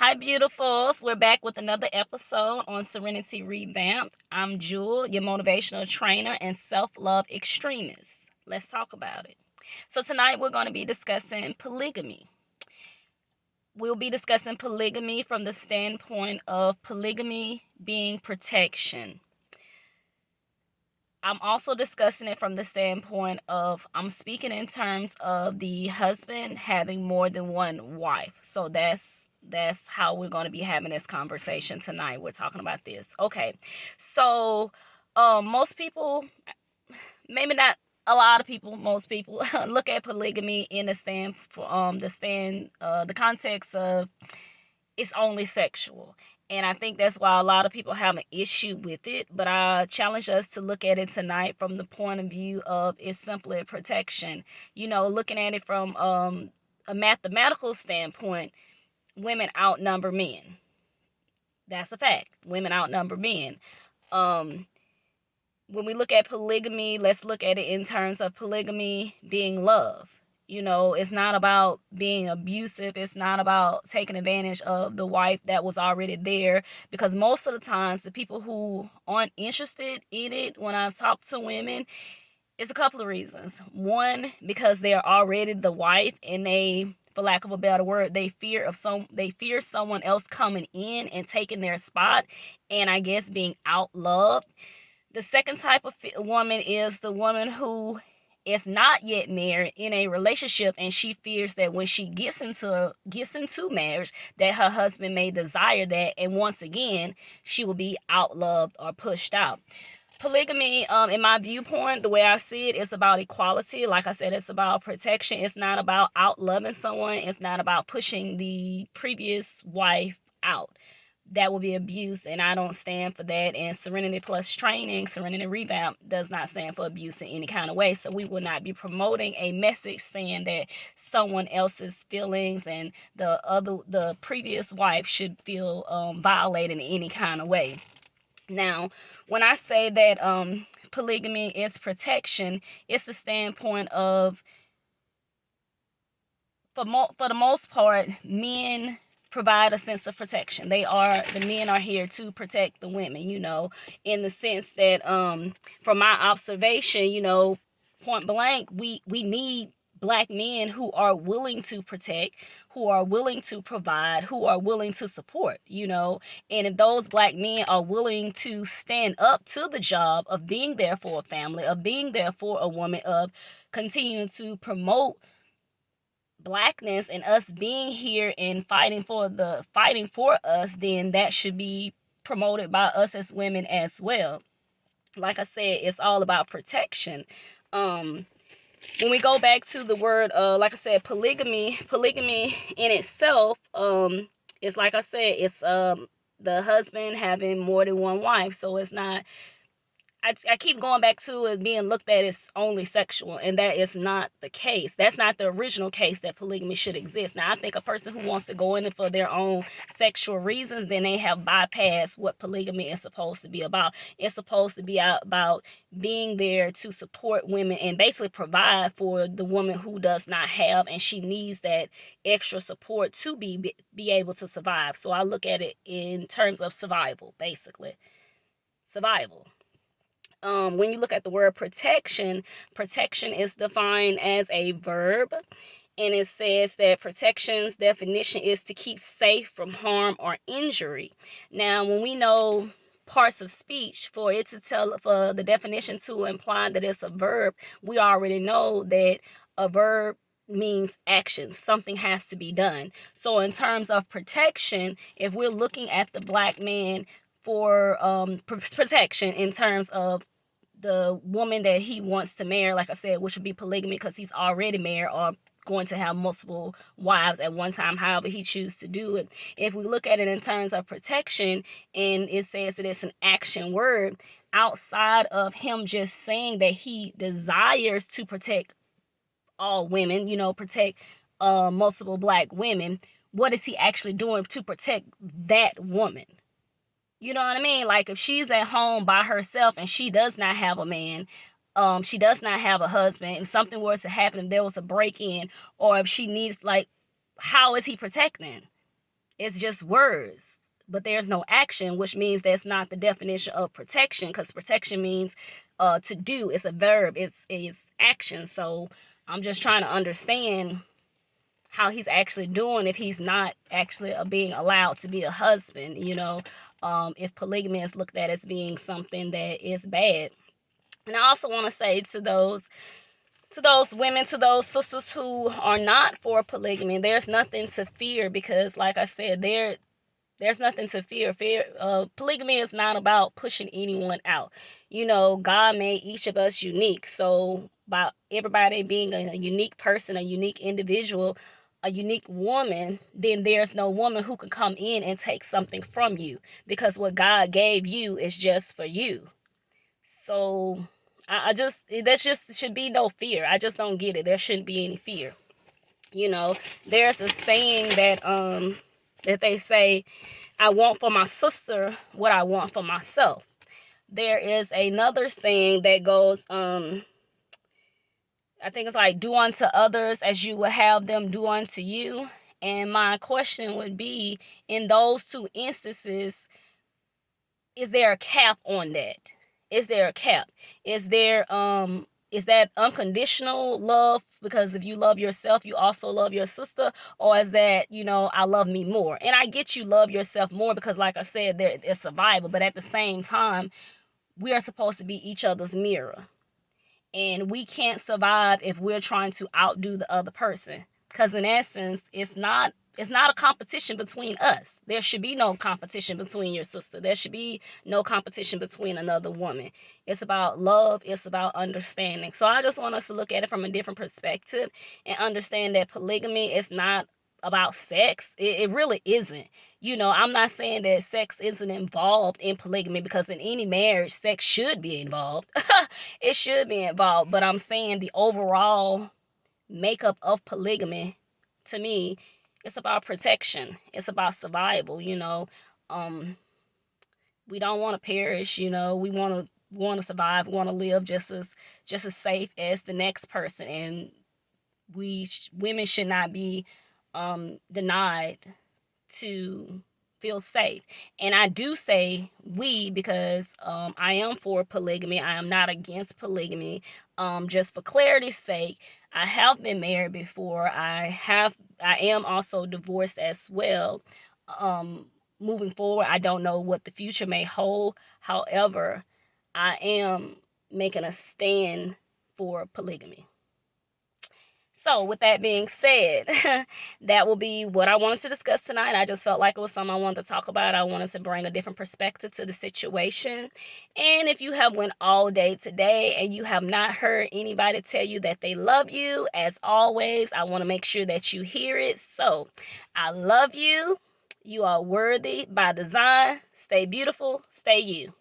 Hi, beautifuls. We're back with another episode on Serenity Revamped. I'm Jewel, your motivational trainer and self love extremist. Let's talk about it. So, tonight we're going to be discussing polygamy. We'll be discussing polygamy from the standpoint of polygamy being protection. I'm also discussing it from the standpoint of I'm speaking in terms of the husband having more than one wife. So that's how we're going to be having this conversation tonight. We're talking about this. Okay. So most people, maybe not a lot of people, most people look at polygamy in the context of it's only sexual. And I think that's why a lot of people have an issue with it. But I challenge us to look at it tonight from the point of view of it's simply a protection. Looking at it from a mathematical standpoint, women outnumber men. That's a fact. Women outnumber men. Um, when we look at polygamy, let's look at it in terms of polygamy being love. It's not about being abusive. It's not about taking advantage of the wife that was already there. Because most of the times, the people who aren't interested in it, when I talk to women, it's a couple of reasons. One, because they're already the wife and they, for lack of a better word, they fear someone else coming in and taking their spot, and I guess being outloved. The second type of woman is the woman who is not yet married in a relationship, and she fears that when she gets into marriage, that her husband may desire that, and once again, she will be outloved or pushed out. Polygamy, in my viewpoint, the way I see it, is about equality. Like I said, it's about protection. It's not about outloving someone. It's not about pushing the previous wife out. That will be abuse, and I don't stand for that. And Serenity Plus Training, Serenity Revamp, does not stand for abuse in any kind of way. So we will not be promoting a message saying that someone else's feelings and the previous wife should feel violated in any kind of way. Now, when I say that polygamy is protection, it's the standpoint of, for the most part, men provide a sense of protection. The men are here to protect the women, in the sense that from my observation, point blank, we need black men who are willing to protect, who are willing to provide, who are willing to support, and if those black men are willing to stand up to the job of being there for a family, of being there for a woman, of continuing to promote blackness and us being here and fighting for us, then that should be promoted by us as women as well. Like I said, it's all about protection. When we go back to the word, like I said, polygamy in itself, is, like I said, it's the husband having more than one wife. So it's not, I keep going back to it being looked at as only sexual, and that is not the case. That's not the original case that polygamy should exist. Now, I think a person who wants to go in it for their own sexual reasons, then they have bypassed what polygamy is supposed to be about. It's supposed to be about being there to support women and basically provide for the woman who does not have, and she needs that extra support to be able to survive. So I look at it in terms of survival, basically. Survival. When you look at the word protection, protection is defined as a verb, and it says that protection's definition is to keep safe from harm or injury. Now, when we know parts of speech, for the definition to imply that it's a verb, we already know that a verb means action. Something has to be done. So in terms of protection, if we're looking at the black man for protection in terms of the woman that he wants to marry, like I said, which would be polygamy because he's already married or going to have multiple wives at one time, however he chooses to do it. If we look at it in terms of protection, and it says that it's an action word, outside of him just saying that he desires to protect all women, protect multiple black women, what is he actually doing to protect that woman? You know what I mean? Like, if she's at home by herself and she does not have a man, she does not have a husband, if something was to happen, if there was a break in, or if she needs, like, how is he protecting? It's just words, but there's no action, which means that's not the definition of protection, because protection means to do. It's a verb. It's action. So I'm just trying to understand how he's actually doing if he's not actually being allowed to be a husband, if polygamy is looked at as being something that is bad. And I also want to say to those women, to those sisters who are not for polygamy, there's nothing to fear, because like I said, there's nothing to fear. Polygamy is not about pushing anyone out. God made each of us unique. So by everybody being a unique person, a unique individual, a unique woman, then there's no woman who can come in and take something from you, because what God gave you is just for you. So I just, that just should be no fear. I just don't get it. There shouldn't be any fear. There's a saying that they say, I want for my sister what I want for myself. There is another saying that goes, I think it's like, do unto others as you would have them do unto you. And my question would be, in those two instances, is there a cap on that? Is there a cap? Is that unconditional love, because if you love yourself you also love your sister? Or is that, I love me more? And I get you love yourself more, because like I said, it's survival, but at the same time, we are supposed to be each other's mirror, and we can't survive if we're trying to outdo the other person, because in essence, it's not a competition between us. There should be no competition between your sister. There should be no competition between another woman. It's about love. It's about understanding. So I just want us to look at it from a different perspective and understand that polygamy is not about sex. It really isn't. I'm not saying that sex isn't involved in polygamy, because in any marriage, sex should be involved. It should be involved. But I'm saying the overall makeup of polygamy, to me, it's about protection. It's about survival. We don't want to perish. We want to survive. We want to live just as safe as the next person, and women should not be denied to feel safe. And I do say we, because I am for polygamy. I am not against polygamy. Just for clarity's sake, I have been married before. I am also divorced as well. Moving forward, I don't know what the future may hold. However, I am making a stand for polygamy. So, with that being said, that will be what I wanted to discuss tonight. I just felt like it was something I wanted to talk about. I wanted to bring a different perspective to the situation. And if you have went all day today and you have not heard anybody tell you that they love you, as always, I want to make sure that you hear it. So, I love you. You are worthy by design. Stay beautiful. Stay you.